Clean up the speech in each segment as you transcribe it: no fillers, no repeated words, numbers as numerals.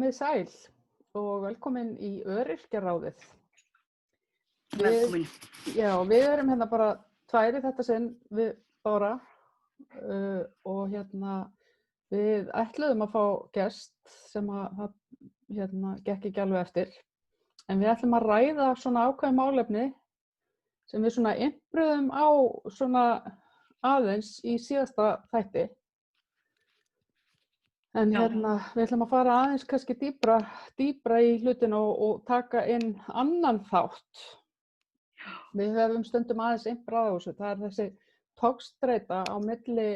Komið sæl og velkomin í Öryrkjaráðið. Velkomin. Við erum hérna bara tvær í þetta sinn við Bára og við ætluðum að fá gest sem að gekk ekki alveg eftir. En við ætlum að ræða svona ákveðin málefni sem við svona innbröðum á svona aðeins í síðasta þætti. En við ætlum að fara aðeins kannski dýpra í hlutin og taka inn annan þátt. Við höfum stundum aðeins innbrað á þessu. Það er þessi togstreita á milli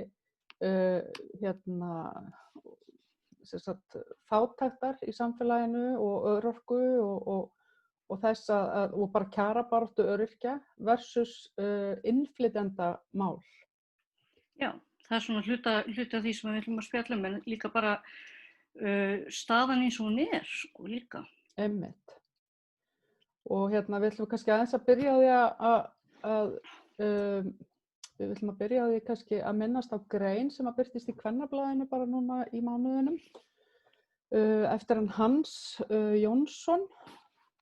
fátæktar í samfélaginu og örorku og þess og bara kjarabaráttu öryrkja versus innflytjendamál. Já, það er svona hluta af því sem við ætlum að spjalla en líka bara staðan eins og hún sko líka. Einmitt. Og við ætlum kannski aðeins að byrja á því kannski að minnast á grein sem að birtist í Kvennablaðinu bara núna í mánuðinum eftir hann Hans Jónsson.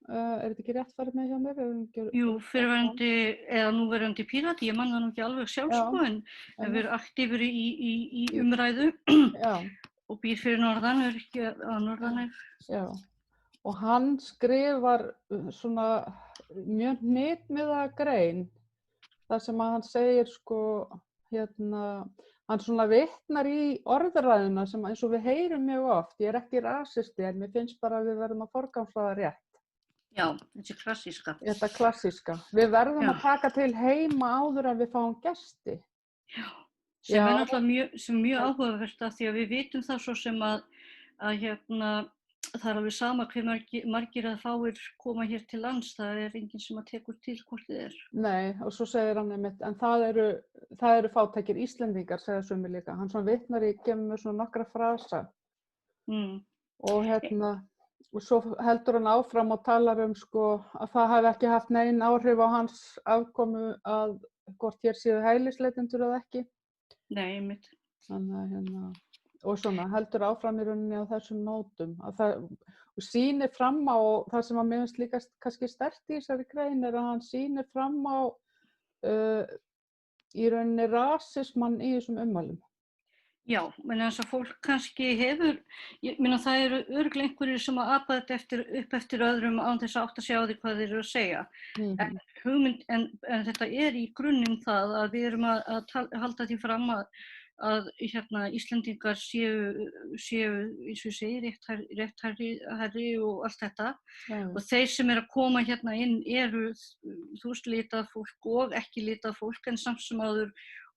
Er þetta ekki rétt farið með hjá mér? Jú, fyrrverandi eða núverandi Pírati, ég man það nú ekki alveg sjálf sko, en við erum aktífur í umræðu og býr fyrir norðan, er ekki að norðan er. Já, og hann skrifar svona mjög hnitmiða grein, þar sem að hann segir sko, hann svona vitnar í orðræðuna sem eins og við heyrum mjög oft, ég er ekki rasisti en mér finnst bara að við verðum að forgangsraða rétt. Já, þetta klassíska. Þetta klassíska. Við verðum að taka til heima áður en við fáum gesti. Já, sem er náttúrulega mjög áhugavert af því að við vitum það svo sem að það er alveg sama hve margir að fáir koma hér til lands, það er enginn sem að tekur til hvort þið er. Nei, og svo segir hann einmitt, en það eru fátækir Íslendingar, segja sumir líka. Hann svona vitnar í, gefur mér svona nokkra frasa. Og svo heldur hann áfram og talar sko að það hafi ekki haft nein áhrif á hans afkomu að hvort hér séu hælisleitendur eða ekki. Nei, einmitt. Þannig og svona heldur áfram í rauninni á þessum nótum. Og sýnir fram á, það sem að mér finnst líka kannski sterkt í þessari grein er að hann sýnir fram á í rauninni rasismann í þessum ummælum. Já, menn þess að fólk kannski hefur, ég meina það eru örugglega einhverjir sem að apa þetta upp eftir öðrum án þess að átta sig á því hvað þeir eru að segja. En þetta er í grunninn það að við erum að halda því fram að Íslendingar séu eins og ég segi, rétthærri og allt þetta. Og þeir sem eru að koma hérna inn eru, litað fólk og ekki litað fólk en samt sem áður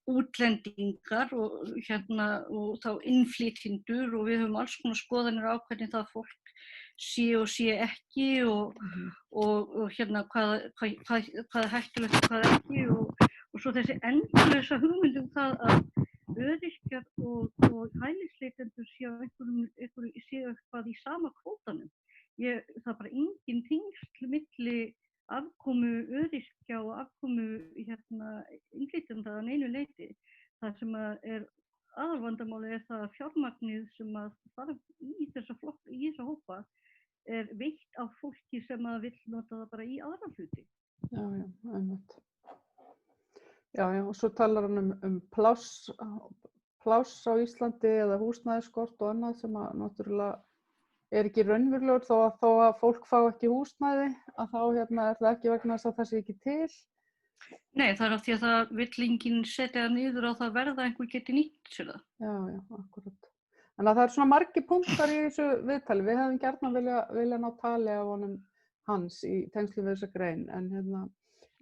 útlendingar og þá innflytjendur og við höfum alls konar skoðanir á hvernig það fólk sé og sé ekki og hvað er hættulegt og hvað ekki og svo þessi endalausa hugmynd það að öryrkjar og hælisleitendur séu eitthvað í sama kvótanum. Það er bara engin tengsl milli afkomu öryrkja og afkomu innflytjenda að neinu leyti. Það sem er aðalvandamálið það að fjármagnið sem að þarf í þessa hópa er veitt af fólki sem að vill nota það bara í aðra hluti. Já, einmitt. Já, og svo talar hann um pláss á Íslandi eða húsnæðisskort og annað sem að náttúrulega er ekki raunverulegur þó að fólk fá ekki húsnæði að þá er það ekki vegna þess að það sé ekki til. Nei, það er af því að það vill enginn setja það niður á það verða einhver geti nýtt sér það. Já, akkurat. En það er svona margir punktar í þessu viðtali. Við hefðum gjarnan vilja ná tali af honum Hans í tengslu við þessa grein.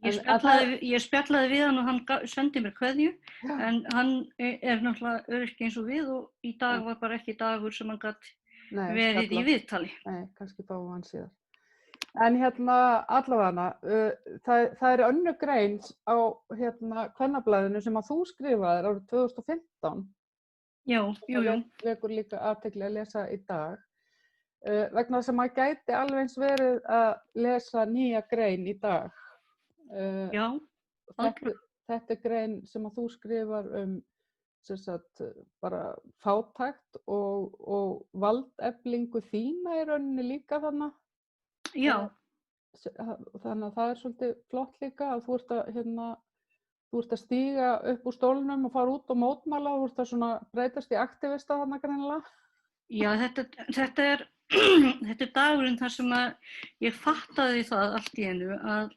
Ég spjallaði við hann og hann sendi mér kveðju, en hann er náttúrulega öryrki eins og við og í dag var bara ekki dagur sem hann gat verið í viðtali. Nei, kannski fáum hann síðar. En allavega það er önnur grein á Kvennablaðinu sem að þú skrifaðir árið 2015. Já. Vekur líka athygli að lesa í dag. Vegna þess að maður gæti alveg eins verið að lesa nýja grein í dag. Já. Þetta er grein sem að þú skrifar sem sagt, bara fátækt og valdeflingu þína í rauninni líka þarna. Já, Þannig að það er svolítið flott líka að þú ert að stíga upp úr stólnum og fara út og mótmæla og þú ert að svona breytast í aktivista þarna greinilega. já, þetta er þetta er dagurinn þar sem að ég fattaði það allt í einu að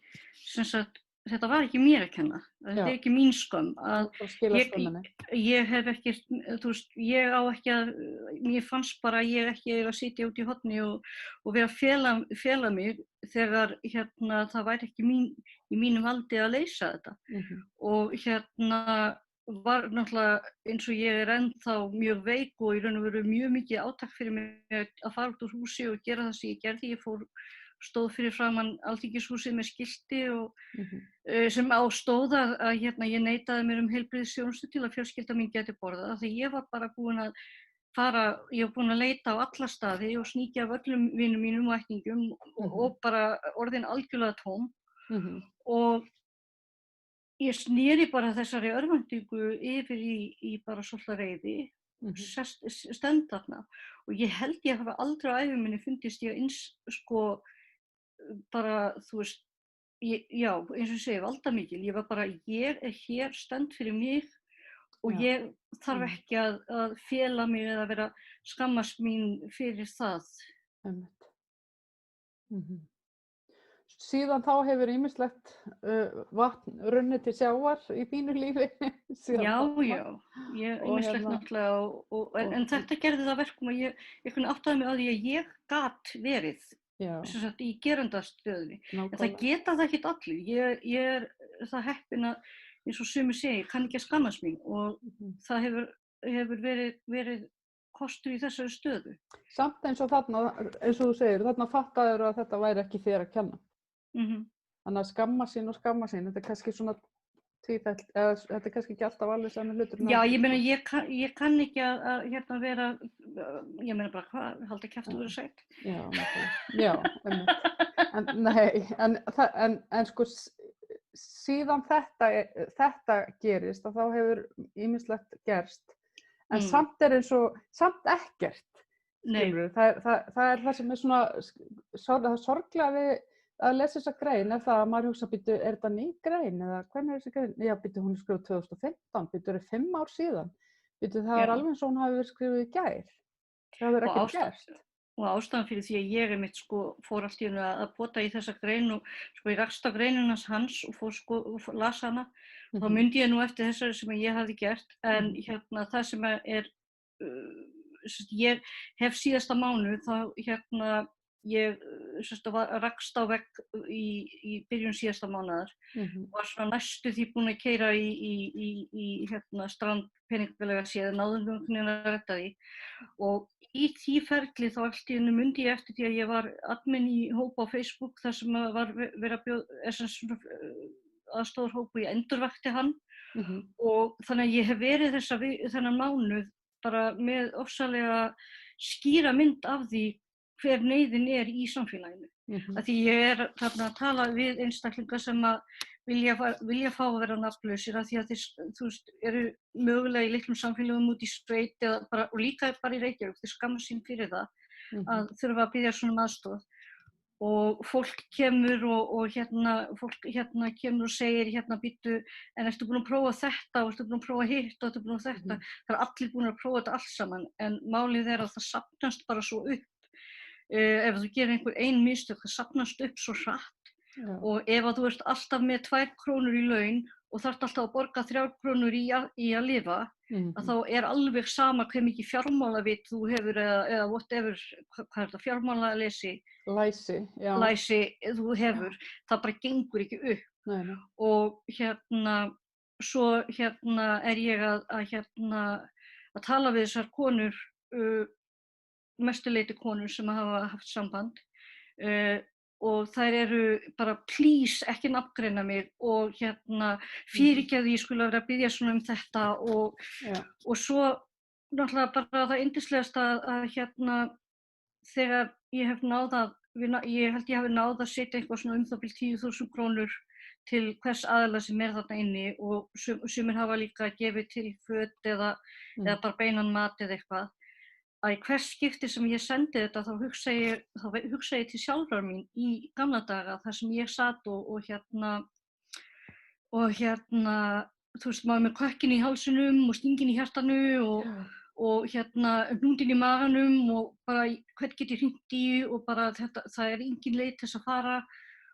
sem sagt, þetta var ekki mér að kenna, þetta er ekki mín skömm að ég hef ekki, þú veist, ég á ekki að, mér fannst bara að ég ekki að sitja út í horni og vera að fela mig þegar það væri ekki í mínu valdi að leysa þetta. Og var náttúrulega eins og ég er ennþá mjög veik og í raun og veru mjög mikið átak fyrir mig að fara út úr húsi og gera það sem ég gerði. Ég stóð fyrir framan Alþingishúsið með skilti og sem stóð að ég neitaði mér heilbrigðisþjónustu til að fjölskylda mín geti borðað. Því ég var bara búin að leita á alla staði og sníkja af öllum vinum mínum og ættingjum og bara orðin algjörlega tóm. Og ég sneri bara þessari örvæntingu yfir í bara svolítið reiði, stend þarna og ég held ég hafi aldrei á ævi minni fundist ég eins bara, þú veist, já, eins og ég segi, valdamikil. Ég var bara, ég er hér, stend fyrir mig og ég þarf ekki að fela mig eða vera skammast mín fyrir það. Síðan þá hefur ýmislegt vatn runnið til sjávar í þínu lífi. Já, ýmislegt náttúrulega en þetta gerði það verkum að ég áttaði mig á því að ég gat verið sem sagt, í gerendastöðunni. En það geta það ekkert allir. Ég er það heppin að, eins og sumir segja, kann ekki að skammast mín og það hefur verið kostur í þessari stöðu. Samt eins og þarna, eins og þú segir, þarna fattaður að þetta væri ekki þér að kenna. Þannig að skamma sín, þetta er kannski svona tvíþætt, eða þetta er kannski ekki alltaf alveg sami hlutur. Já, ég meina, ég kann ekki að vera, ég meina bara hvað, halda kjafti að vera sætt. En sko, síðan þetta gerist, að þá hefur ýmislegt gerst, en samt er samt ekkert. Það er það sem er svona sorglega við að lesa þessa grein, er það að maður hugsa, býttu, er þetta ný grein, eða hvernig er þessi grein? Já, býttu, hún er skrifuð 2015, býttu, er 5 ár síðan, býttu, það er alveg eins og hún hafi verið skrifuð í gær. Það hefur ekkert gerst. Og ástæðan fyrir því að ég einmitt fór allt í einu að pota í þessa grein og ég rakst á greinina hans og las hana, þá myndi ég nú eftir þessari sem ég hafði gert, en það sem er, ég hef síðasta mánuð, þá ég rakst á vegg í byrjun síðasta mánaðar og var svona næstu því búin að keyra í strand peningalega séð, náðum að redda því og í því ferli þá allt í einu mundi ég eftir því að ég var admin í hóp á Facebook þar sem var verið að bjóða aðstoðar hóp og ég endurvakti hann og þannig að ég hef verið þennan mánuð bara með ofsalega skýra mynd af því hver neyðin er í samfélaginu. Af því ég er þarna að tala við einstaklinga sem að vilja fá að vera nafnlausir af því að þeir eru mögulega í litlum samfélagum út í sveit og líka bara í Reykjavík, þeir skamma sín fyrir það að þurfa að biðja svona aðstoð. Og fólk kemur og kemur og segir býttu, en ertu búin að prófa þetta og ertu búin að prófa hitt og ertu búin að þetta. Það er allir búin að prófa þetta allt saman, en málið er að það safnast bara svo upp. Ef þú gerir einhver mistök, það safnast upp svo hratt og ef þú ert alltaf með 2 krónur í laun og þarft alltaf að borga 3 krónur í að lifa, að þá er alveg sama hve mikið fjármálavit þú hefur eða whatever, hvað er þetta, fjármálaleysi? Læsi þú hefur, það bara gengur ekki upp. Og svo er ég að tala við þessar konur, mestuleyti konur sem hafa haft samband og þær eru bara please ekki nafngreina mig og fyrirgefðu ég skulle vera að biðja svona þetta og svo náttúrulega bara það yndislegasta að þegar ég hef náð að ég held ég hafi náð að setja eitthvað svona það bil 10.000 krónur til hvers aðila sem þarna inni og sumir hafa líka gefið til föt eða bara beinan mat eða eitthvað. Að í hvers skipti sem ég sendi þetta þá hugsa ég til sjálfrar mín í gamla daga þar sem ég sat og þú veist, maður með kökkin í hálsinum og stingin í hjartanu og hnútinn í maganum og bara hvern get ég hringt í og bara það engin leið til þess að fara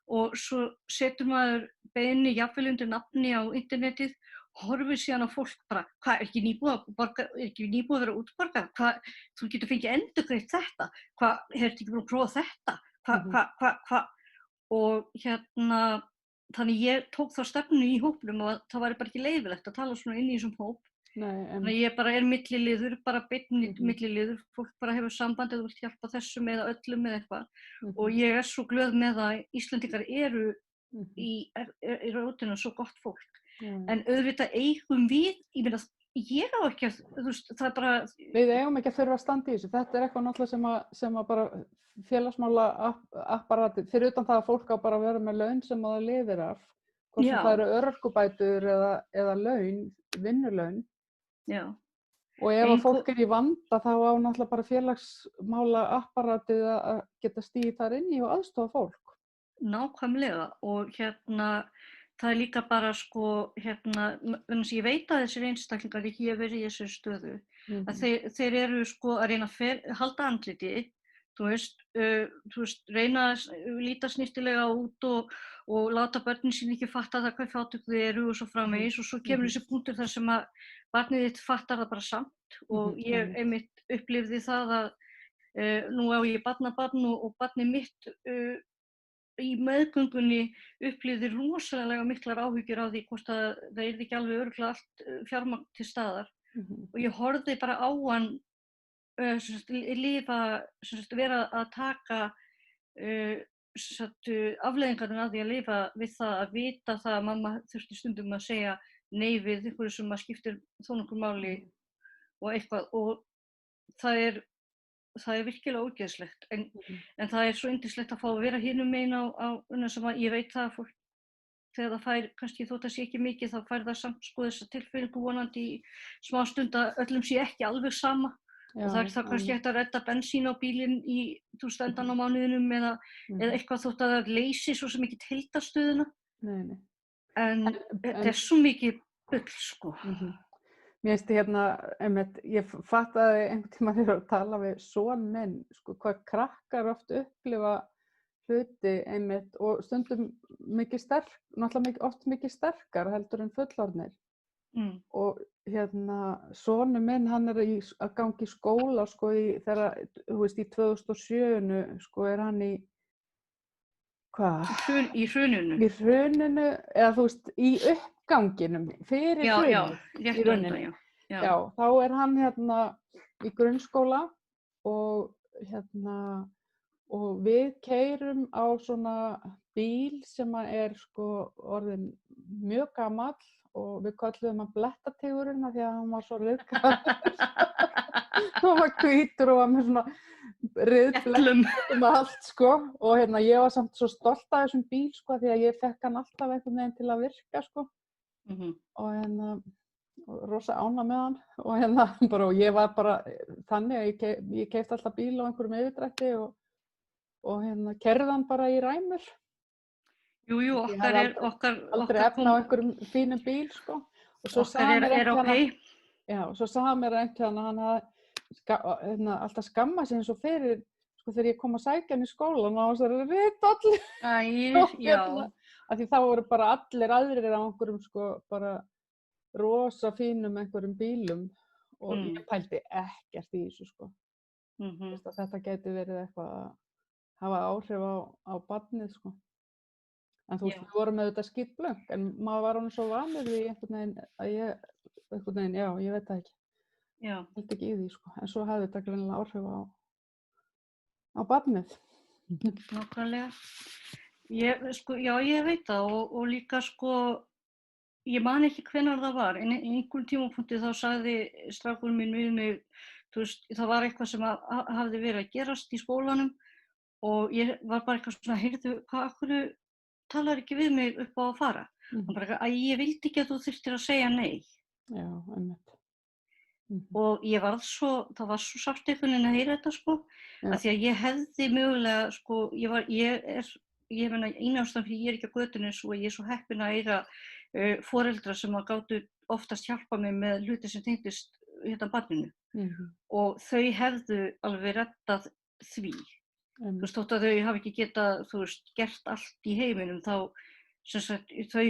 og svo setur maður beiðni jafnvel undir nafni á internetið, horfir síðan á fólk bara, hvað, er ekki nýbúið að vera útborgað, hvað, þú getur fengið endurgreitt þetta, hvað, hefur ekki búin að prófa þetta, hvað, og þannig ég tók þá stefnu í hópnum og það væri bara ekki leyfilegt að tala svona inn í þessum hóp. Þannig að ég bara milliliður, bara beinn milliliður, fólk bara hefur samband eða vilt hjálpa þessum eða öllum eða eitthvað og ég er svo glöð með að Íslendingar eru í rótina svo gott fólk. En auðvitað eigum við, ég á ekki að, þú veist, það bara... Við eigum ekki að þurfa að standa í þessu. Þetta er eitthvað náttúrulega sem að bara félagsmála apparatið, fyrir utan það að fólk á bara að vera með laun sem það lifir af, hvort sem það eru örorkubætur eða laun, vinnulaun. Já. Og ef að fólk er í vanda þá á náttúrulega bara félagsmála apparatið að geta stigið þar inn í og aðstofa fólk. Nákvæmlega og það er líka bara ég veit að þessir einstaklingar ekki hef verið í þessari stöðu, að þeir eru að reyna að halda andliti, þú veist, reyna að líta snyrtilega út og láta börnin sín ekki fatta það hvað fátæk þau eru og svo framvegis og svo kemur þessi punktur þar sem að barnið þitt fattar það bara samt og ég einmitt upplifði það að nú á ég barnabarn og barnið mitt í meðgöngunni upplifði rosalega miklar áhyggjur á því hvort að það yrði ekki alveg örugglega allt fjármagn til staðar og ég horfði bara á hann vera að taka afleiðingarnar af því að lifa við það að vita það að mamma þurfti stundum að segja nei við einhverju sem að skiptir þó nokkur máli og eitthvað og það er virkilega ógeðslegt en það er svo yndislegt að fá að vera hinum megin á sem að ég veit það að fólk þegar það fær, kannski þótt að sé ekki mikið þá fær það samt sko þessa tilfinningu vonandi í smá stund að öllum sé ekki alveg sama og það er það kannski hægt að redda bensín á bílinn í endan á mánuðinum eða eitthvað þótt að það leysi svo sem ekki heildarstöðuna en þetta er svo mikið bull sko. Mér finnst einmitt, ég fattaði einhvern tíma þegar að tala við son minn, sko, hvað krakkar oft upplifa hluti einmitt og stundum náttúrulega oft mikið sterkar heldur en fullorðnir. Og sonu minn, hann er að gangi í skóla, sko, þegar, þú veist, í 2007, sko, er hann í, hvað? Í hruninu. Í hruninu, eða þú veist, í uppganginum, fyrir hruninu. Já, rétt undan, já. Já, þá er hann í grunnskóla og við keyrum á svona bíl sem er sko orðinn mjög gamall og við kölluðum hann blettatígurinn af því að hann var svo ryðgaður. Hann var hvítur og var með svona ryðblettum allt sko og ég var samt svo stolt af þessum bíl sko því að ég fekk hann alltaf einhvern veginn til að virka sko og rosa ánægð með hann og ég var bara þannig að ég keypti alltaf bíl á einhverjum yfirdrætti og keyrði hann bara í ræmur. Jú, okkar aldrei efna á einhverjum fínum bíl sko. Og svo okkar er okay. Já, og svo sagði hann mér einhvern að hann hafði alltaf skammað sig eins og fyrir sko þegar ég kom að sækja hann í skólan og það var ritallir. Já. Af því þá voru bara allir aðrir á einhverjum sko bara rosa fínum einhverjum bílum og ég pældi ekkert í þessu sko. Þetta gæti verið eitthvað að hafa áhrif á barnið sko. En þú veist, við vorum með þetta skítblöng, en maður var hann svo vanur því einhvern veginn, ég veit það ekki. Já. Held ekki í því sko, en svo hafði þetta greinilega áhrif á barnið. Nákvæmlega. Ég veit það og líka sko ég man ekki hvenær það var, en einhverjum tímapunkti þá sagði strákurinn minn við mig, þú veist, það var eitthvað sem hafði verið að gerast í skólanum og ég var bara eitthvað svona, heyrðu, talar ekki við mig upp á að fara. Hann bara, að ég vildi ekki að þú þyrftir að segja nei. Já, einmitt. Og það var svo sárt einhvern veginn að heyra þetta, sko, af því að ég hefði mögulega, sko, ég meina, eina ástæðan fyrir ég ekki á götunni svo ég svo heppin að eiga foreldra sem að gátu oftast hjálpa mig með hluti sem tengdist barninu. Og þau hefðu alveg reddað því. Þú veist, þótt að þau hafi ekki getað, þú veist, gert allt í heiminum, þá sem sagt, þau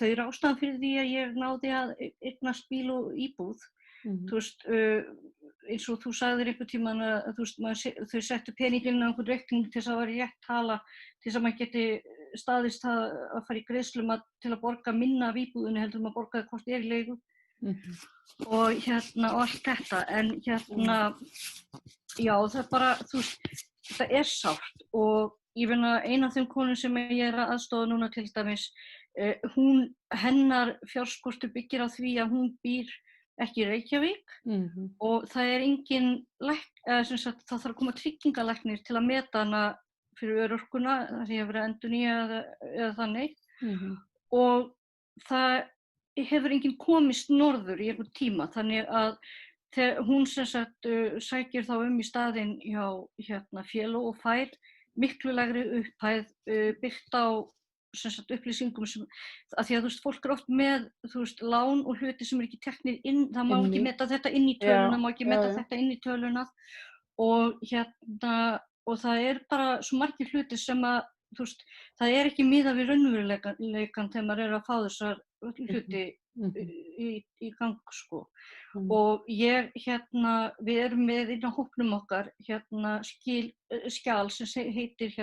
eru ástæðan fyrir því að ég náði að eignast bíl og íbúð. Þú veist, eins og þú sagðir einhvern tímann að þú veist, þau settu peninginn á einhvern reikning til þess að það væri rétt tala, til þess að maður geti staðist að fara í greiðslum til að borga minna af íbúðinni heldur maður borgaði hvort í leigu. Og og allt þetta, en já, það er bara, þú veist, þetta er sárt og ég finna ein af þeim konum sem ég er að aðstoða núna til dæmis, hennar fjárskortur byggir á því að hún býr ekki í Reykjavík og það er engin sem sagt, það þarf að koma tryggingalæknir til að meta hana fyrir örorkuna, þar sem ég hef verið að endurnýja eða þannig. Og það hefur enginn komist norður í einhvern tíma, þannig að hún sem sagt sækir þá í staðinn hjá félög og fær miklu lægri upphæð byggt á sem sagt upplýsingum sem, að því að þú veist, fólk oft með, þú veist, lán og hluti sem ekki teknir inn, það má ekki meta þetta inn í töluna, má ekki meta þetta inn í töluna og og það bara svo margir hluti sem að, þú veist, það ekki miðað við raunveruleikann þegar maður að fá þessar hluti í gang, sko. Og ég, við erum með inn á hópnum okkar, skjal sem heitir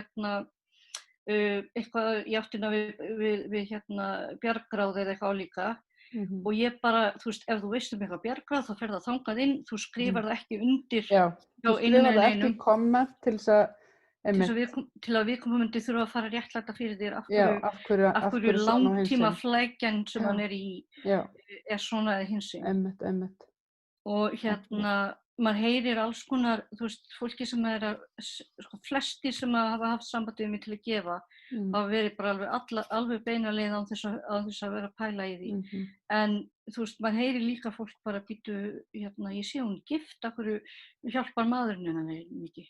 eitthvað í áttina við bjargráð eða eitthvað álíka og ég bara, þú veist, ef þú veist eitthvað bjargráð þá fer það þangað inn, þú skrifar það ekki undir þú skrifar það ekki komment til að viðkomandi þurfa að fara að réttlæta fyrir þér af hverju langtíma flækjan sem hann í svona eða hinsegin. Og maður heyrir alls konar, þú veist, fólki sem flestir sem hafa haft samband við mig til að gefa hafa verið bara alveg beina leið án þess að vera að pæla í því. En þú veist, maður heyrir líka fólk bara býtu, ég sé hún gift, af hverju hjálpar maðurinn hennar mikið.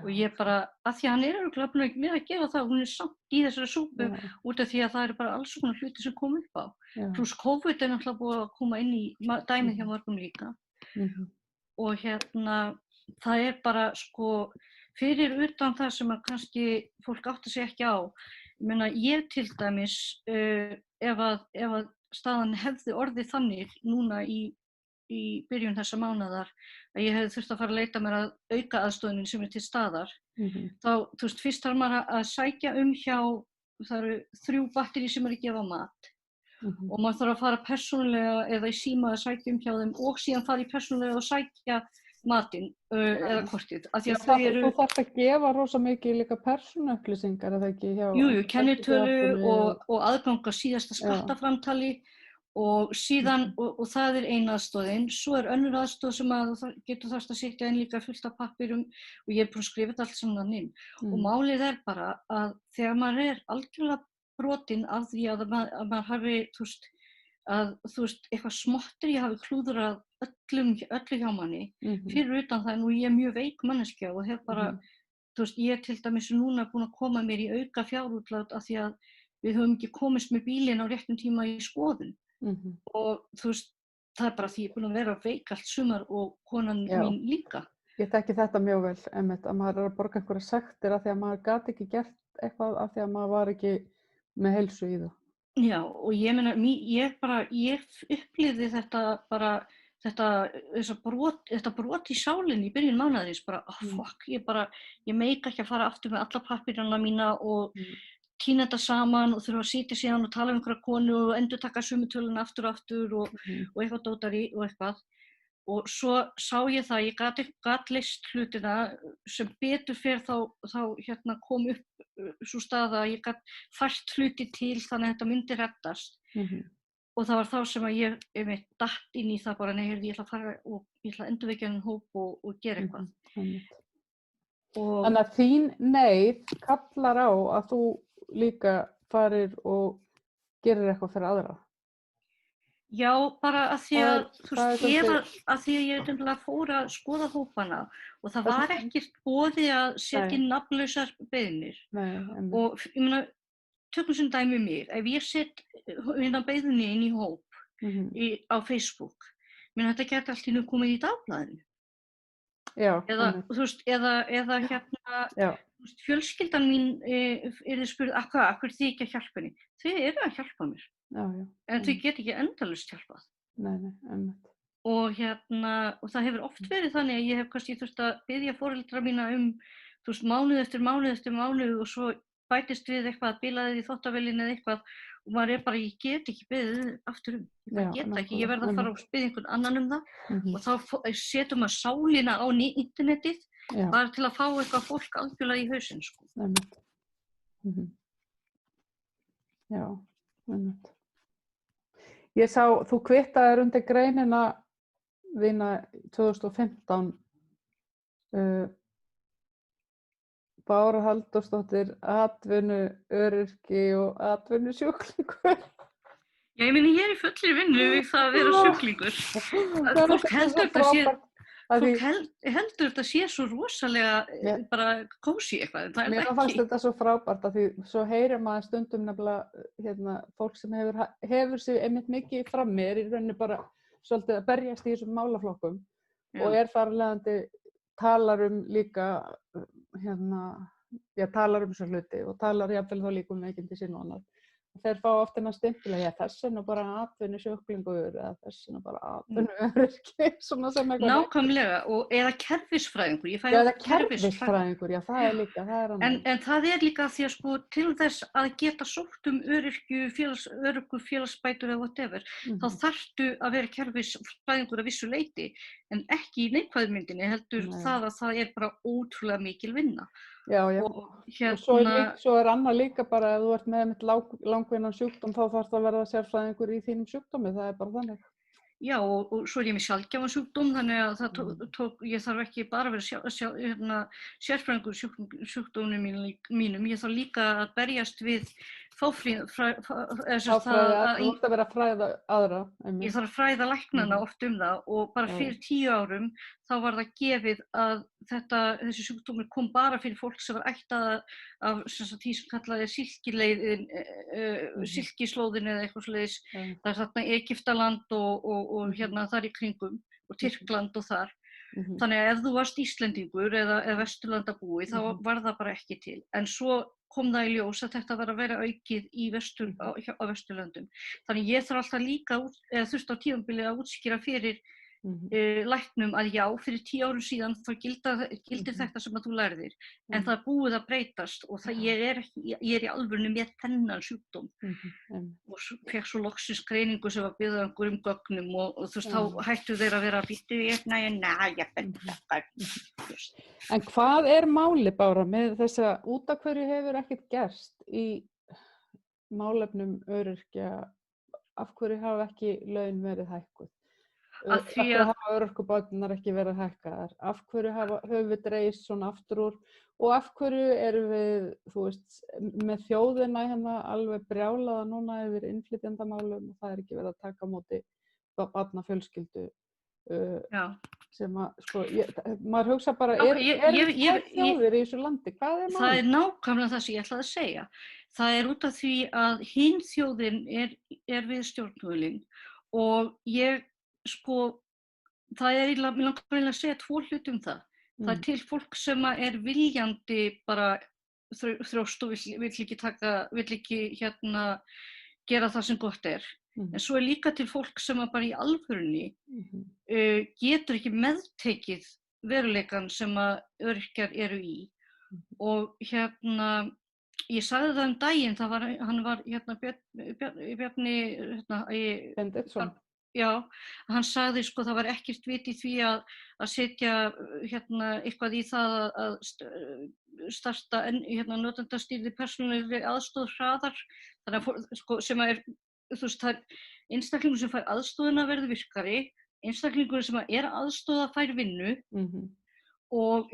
Og ég bara, að því að hann örugglega ekki með að gera það, hún samt í þessari súpu út af því að það bara alls konar hluti sem kom upp á. Plus COVID náttúrulega búið að koma inn í dæmið hjá mörgum líka. Og það bara, sko, fyrir utan það sem að kannski fólk áttar sig ekki á. Ég meina, ég til dæmis, ef að staðan hefði orðið þannig núna í byrjun þessa mánaðar að ég hefði þurft að fara að leita mér að auka aðstoðin sem til staðar, þá, þú veist, fyrst þarf maður að sækja hjá, það eru 3 batterí sem að gefa mat. Og maður þarf að fara persónulega eða í síma að sækja hjá þeim og síðan fara í persónulega og sækja matinn eða kortið. Þú þarft að gefa rosa mikið líka persónuupplýsingar eða ekki hjá... Jú, kennitölu og aðgang að síðasta skattaframtali og síðan, og það ein aðstoðin, svo önnur aðstoð sem að getur þarft að setja inn líka fullt af pappirum og ég búin að skrifa þetta allt saman inn. Og málið bara að þegar maður algjörlega brotinn af því að maður hafi, þú veist, eitthvað smottir ég hafi klúðrað öllu hjá manni, fyrir utan það nú ég mjög veik manneskja og hef bara, þú veist, ég til dæmis núna búin að koma mér í auka fjárútlát af því að við höfum ekki komist með bílinn á réttum tíma í skoðun. Og þú veist, það bara því ég er búin að vera veik allt sumar og konan mín líka. Ég þekki þetta mjög vel, einmitt, að maður að borga einhverja sektir af því að maður gat ekki gert eitthvað af því að maður var ekki með heilsu í það. Já, og ég meina, ég upplifði þetta bara, þetta brot í sálinni í byrjun mánaðarins, bara, ég meika ekki að fara aftur með alla pappírana mína og tína þetta saman og þurfa að sitja síðan og tala um einhverja konu og endurtaka sömu töluna aftur og aftur og eitthvað dótari og eitthvað. Og svo sá ég það, ég gat leyst hlutina sem betur fer þá kom upp sú staða að ég gat fært hluti til þannig að þetta myndi reddast. Og það var þá sem að ég datt inn í það bara, nei, ég ætla að fara og ég ætla að endurvekja þennan hóp og gera eitthvað. Þannig að þín neyð kallar á að þú líka farir og gerir eitthvað fyrir aðra? Já, bara að því að, þú Það er veist, ég svolítið- var, að því að ég nefnilega fór að skoða hópana og það Það var sem- ekkert boði að setja Nei. inn nafnlausar beiðnir. Nei, einmitt. Og ég meina, tökum sem dæmi mig, ef ég set hérna beiðni inn í hóp á Facebook, ég meina þetta geti allt í nú komið í dagblaðinu. Já, Eða, einmitt. þú veist, eða hérna, Já, þú veist, fjölskyldan mín yrði spurð, af hverju þið ekki að hjálpa henni? Þau eru að hjálpa mér, já. en þau get ekki endalaust hjálpað. Nei, einmitt. Og og það hefur oft verið þannig að ég hef kannski þurft að biðja foreldra mína þú veist, mánuð eftir mánuð og svo bætist við eitthvað að bilaði í þvottavélinni eða eitthvað og maður bara, ég get ekki beðið aftur ég bara get ekki, ég verð að fara og spyrja einhvern annan það og þá setur maður sálina á internetið bara til að fá eitthvað fólk algjörlega í hausinn, sko. Já, einmitt. Ég sá, þú kvittaðir undir greinina þína 2015 Bára Halldórsdóttir, atvinnuöryrki og atvinnusjúklingur. Já, ég meina, ég í fullri vinnu við það að vera sjúklingur. Fólk heldur þetta sé svo rosalega bara kósí eitthvað, en það er Mér ekki. fannst þetta svo frábært að því svo heyrir maður stundum nefnilega fólk sem hefur sig einmitt mikið frammi í rauninni bara svolítið að berjast í þessum málaflokkum og þar af leiðandi talar líka talar þessu hluti og talar jafnvel þá líka veikindi sín og annað. Þeir fá oft þennan stimpil að þessi er nú bara atvinnusjúklingur eða þessi er nú bara atvinnuöryrki, svona sem eitthvað. Nákvæmlega, eða kerfisfræðingur. Eða kerfisfræðingur, já, það er líka, það er annað. En það er líka því að sko til þess að geta sótt öryrkju, félagsbætur eða whatever, þá þarftu að vera kerfisfræðingur að vissu leyti, en ekki í neikvæðmyndinni heldur það að það er bara ótrúlega mikil vinna. Já. Og svo er annað líka bara að þú ert með langvinnan sjúkdóm þá þarfst að verða sérfræðingur í þínum sjúkdómi, það er bara þannig. Já, og svo er ég með sjaldgæfan sjúkdóm, þannig að ég þarf ekki bara að vera sérfræðingur sjúkdómnum mínum, ég þarf líka að berjast við Fáfræði, þú ert að vera að fræða aðra. Ég þarf að fræða læknana oft það og bara fyrir 10 árum þá var það gefið að þessi sjúkdómur kom bara fyrir fólk sem var ættað af því sem kallaði silkislóðin eða eitthvað svoleiðis. Það er þarna Egyptaland og hérna þar í kringum og Tyrkland og þar. Þannig að ef þú varst Íslendingur eða Vesturlandabúi þá var það bara ekki til. En svo kom það í ljós að þetta var að vera aukið á Vesturlöndum. Þannig ég þarf alltaf líka, eða þurfti á tímabili að útskýra fyrir læknum að já, fyrir 10 árum síðan þá gildir þetta sem að þú lærðir. En það er búið að breytast og ég er í alvörinu með þennan sjúkdóm. Og fekk svo loksins greiningu sem var byggð á einhverjum gögnum og þú veist, þá hættu þeir að vera að býttu En hvað er máli bara með þessa, út af hverju hefur ekkert gerst í málefnum öryrkja, af hverju hafa ekki laun verið hækkuð? Af hverju hafa örorkubæturnar ekki verið hækkaðar? Af hverju höfum við dregist svona aftur úr? Og af hverju erum við, þú veist, með þjóðina hérna alveg brjálaða núna yfir innflytjendamálum og það er ekki verið að taka á móti barnafjölskyldu sem að, sko, maður hugsa bara, er þjóðir í þessu landi? Hvað er málið? Það er nákvæmlega það sem ég ætlaði að segja. Það er út af því að hin þjóðin er við stjórnvölinn og sko, það er mér langar að segja 2 hluti það. Það er til fólk sem er viljandi bara þrjóst og vill ekki gera það sem gott er. En svo er líka til fólk sem bara í alvörunni getur ekki meðtekið veruleikann sem að öryrkjar eru í. Og ég sagði það daginn, hann var Bjarni Benediktsson. Já, hann sagði sko það var ekkert vit í því að setja eitthvað í það að starta notendastýrði persónulegri aðstoð hraðar, þannig að sko sem er, þú veist, það er einstaklingur sem fær aðstoðina verður virkari, einstaklingur sem er aðstoða fær vinnu og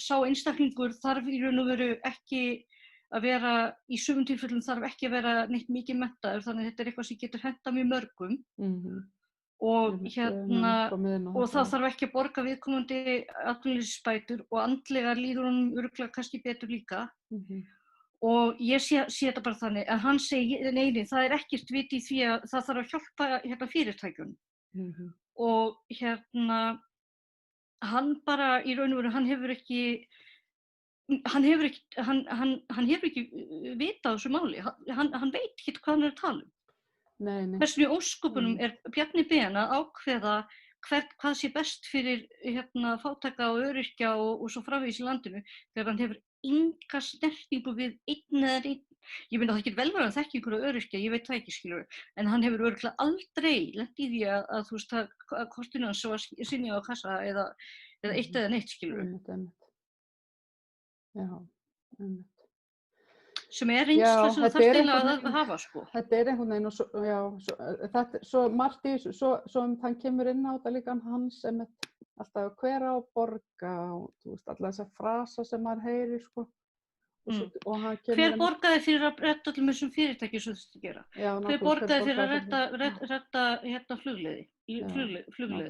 sá einstaklingur þarf í raun og veru ekki að vera, í sumum tilfellum þarf ekki að vera neitt mikið menntaður, þannig að þetta eitthvað sem getur hentað mjög mörgum. Og og það þarf ekki að borga viðkomandi atvinnuleysisbætur og andlega líður honum örugglega kannski betur líka. Og ég sé þetta bara þannig, en hann segir, nei, það ekkert vit í því að það þarf að hjálpa fyrirtækjunum. Og hann bara í raun og veru, hann hefur ekki vita á þessu máli, hann veit ekki hvað hann er að tala um. Þessum í ósköpunum Bjarni Ben að ákveða hvað sé best fyrir fátæka og öryrkja og svo framvegis í landinu, þegar hann hefur enga snertingu við einn eða einn. Ég meina það getur vel verið að hann þekki einhverja öryrkja, ég veit það ekki, skilur, en hann hefur örugglega aldrei lent í því að þú veist að kortinu hans var synjað á kassa eða eitt eða neitt, skilur. Já, sem reynsla sem það þarf til að hafa, sko. Þetta einhvern veginn og svo margt í þessu, svo hann kemur inn á þetta líka hann sem alltaf hver á að borga og þú veist, alla þessa frasa sem maður heyrir, sko. Og hann kemur hver borgaði fyrir að redda öllum þessum fyrirtækjum sem þú þurfti að gera? Hver borgaði fyrir að redda flugleiði?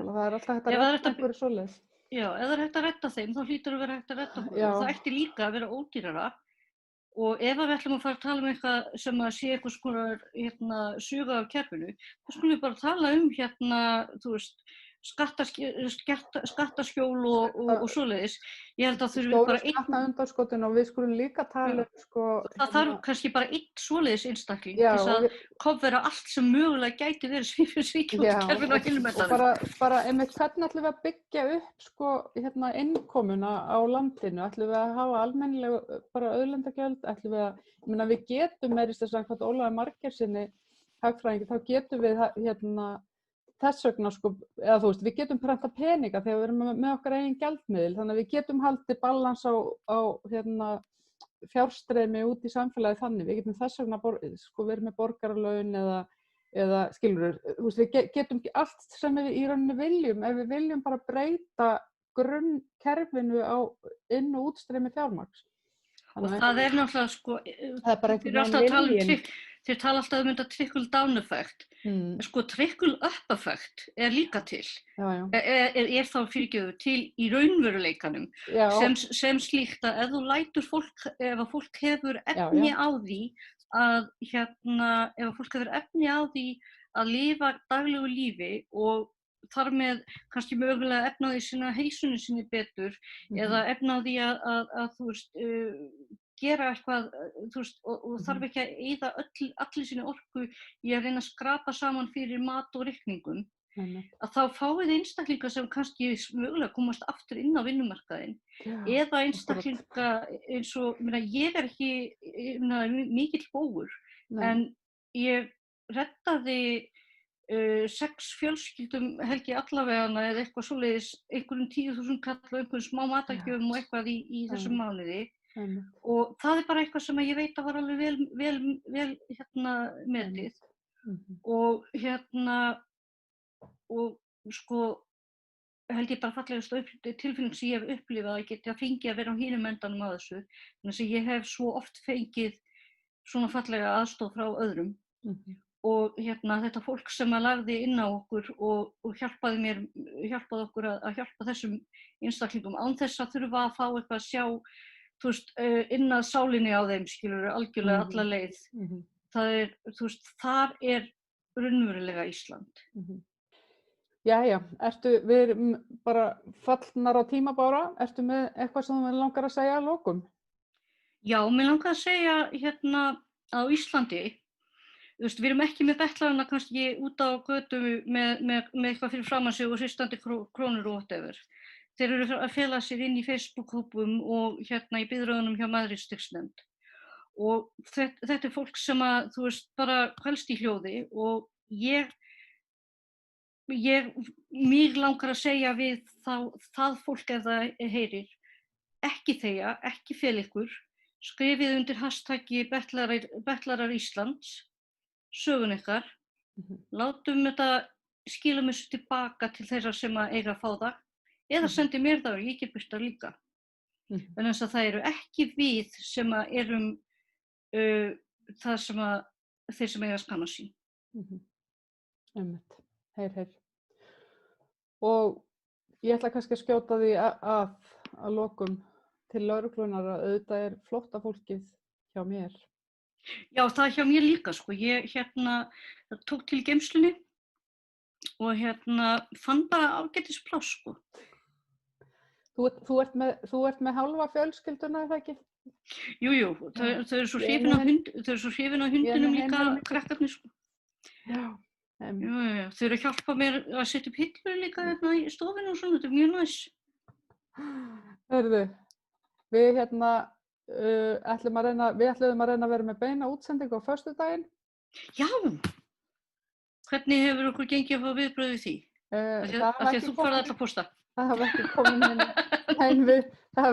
Það alltaf hægt að redda einhverju svoleiðis. Já, ef það hægt að redda þeim, þá hlýtur að vera hægt að redda okkur. Það ætti líka að vera ódýrara. Og ef við ætlum að fara að tala um eitthvað sem að sé eitthvað skonar suga af kerfinu, þá skulum við bara tala um þú veist, skattaskjól og svoleiðis. Ég held að þurfum bara skattaundanskotin og við skulum líka tala það þarf kannski bara einn svoleiðis einstakling til þess að kofvera allt sem mögulega gæti verið svíkjóðskerfinu á hilmendanum. Og bara einmitt hvernig ætlum við að byggja upp innkomuna á landinu, ætlum við að hafa almennilega bara auðlindagjöld, ætlum við að, ég meina við getum meirist þess að hvað Ólafur Margeirssyni hagfræðingi, þá getum við þess vegna, eða þú veist, við getum prenta peninga þegar við erum með okkar eigin gjaldmiðil, þannig að við getum haldið balans á fjárstreymi út í samfélagi þannig, við getum þess vegna verið með borgaralaun eða skilur, þú veist, við getum allt sem við í rauninni viljum, ef við viljum bara breyta grunnkerfinu á inn- og útstreymi fjármagns. Og það náttúrulega, það bara þeir tala alltaf um þetta trickle-down effect. Trickle-up effect líka til. Er þá fyrirgefið til í raunveruleikanum sem slíkt að ef fólk hefur efni á því að lifa daglegu lífi og þar með kannski mögulega efna á því sinna heilsunni sinni betur eða efna á því að þú veist, gera eitthvað, þú veist, og þarf ekki að eyða allir sinni orku í að reyna að skrapa saman fyrir mat og reikningum, að þá fáið einstaklinga sem kannski mögulega komast aftur inn á vinnumarkaðinn eða einstaklinga eins og, ég ekki mikill bógur, en ég reddaði 6 fjölskyldum held ég allavegana eða eitthvað svoleiðis, einhverjum 10.000 kall og einhverjum smá matagjöfum og eitthvað í þessum mánuði. Og það bara eitthvað sem ég veit að var alveg vel metið. Og held ég bara fallegasta tilfinning sem ég hef upplifað að geta fengið að vera á hinum endanum á þessu. Þannig að ég hef svo oft fengið svona fallega aðstoð frá öðrum. Og þetta fólk sem að lagði inn á okkur og hjálpaði okkur að hjálpa þessum einstaklingum án þess að þurfa að fá eitthvað að sjá, þú veist, inn að sálinni á þeim, skilur, algjörlega alla leið. Það þú veist, þar raunverulega Ísland. Jæja, við erum bara fallnar á tíma Bára, ertu með eitthvað sem þú langar að segja að lokum? Já, mér langar að segja á Íslandi, þú veist, við erum ekki með betlarana kannski út á götu með eitthvað fyrir framan sig og hristandi krónur og whatever. Þeir eru að fela sér inn í Facebook-hópum og í biðröðunum hjá Mæðrastyrksnefnd. Og þetta fólk sem að, þú veist, bara kvelst í hljóði og mig langar að segja við það fólk ef það heyrir, ekki þegja, ekki fel ykkur, skrifið undir hashtaggi Betlarar Íslands, sögun ykkar, látum þetta skila þessu tilbaka til þeirra sem að eiga að fá það, eða sendi mér það og ég get birtar líka. Þannig að það eru ekki við sem að erum það sem að þeir sem eiga að skamma sín. Einmitt. Heyr. Og ég ætla kannski að skjóta því að lokum til lögreglunar að auðvitað flóttafólkið hjá mér. Já, það hjá mér líka, sko. Ég tók til geymslunni og fann bara ágætis pláss, sko. Þú ert með hálfa fjölskylduna, er það ekki? Jú, þau eru svo hrifin af hundinum líka, krakkarnir, sko. Já. Jú, þau eru að hjálpa mér að setja upp hillur líka í stofinu og svona, þetta mjög næs. Hörðu, við ætluðum að reyna að vera með beina útsendingu á föstudaginn. Já! Hvernig hefur okkur gengið að fá viðbrögð við því? Af því að þú farið alltaf að posta. Það hafa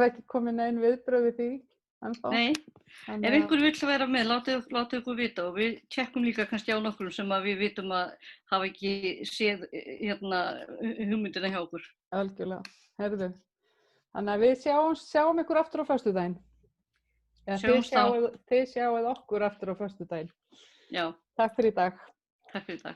ekki komið nein viðbrögð við því ennþá. Nei, ef einhver vill vera með, látið okkur vita og við tjekkum líka kannski á nokkrum sem að við vitum að hafa ekki séð hugmyndina hjá okkur. Algjörlega, herðu. Þannig að við sjáum ykkur aftur á föstudaginn. Þið sjáuð okkur aftur á föstudaginn. Já. Takk fyrir í dag. Takk fyrir í dag.